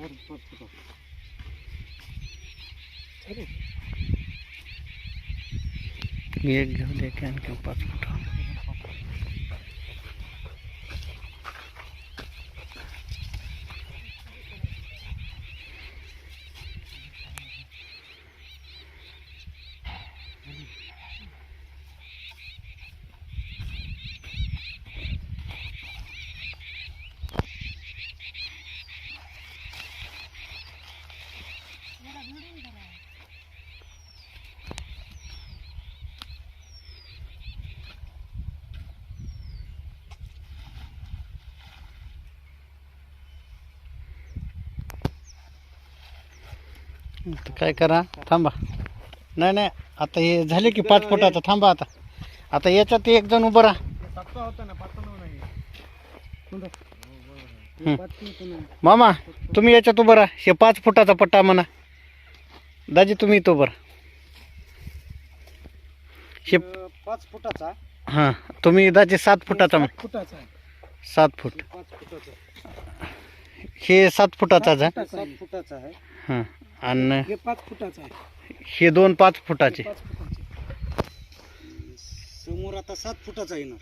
एक घेऊ दे की आणखी 5 फूट. आता काय करा, थांबा. नाही नाही, आता हे झाले की 5 फुटाचं. थांबा आता. आता याच्यात एक जण उभं राहा. मामा तुम्ही याच्यात उभं राहा. हे 5 फुटाचा पट्टा म्हणा. दाजी तुम्ही इथं उभं राहा. हे 5 फुटाचा. हां, तुम्ही दाजी 7 फुटाचा म्हणा. 7 फूट. हे 7 फुटाचाच आहे. 7 फुटाचा आहे. हां, आणि हे 5 फुटाचा आहे. हे 2 5 फुटाचे. समोर आता 7 फुटाचा येणार.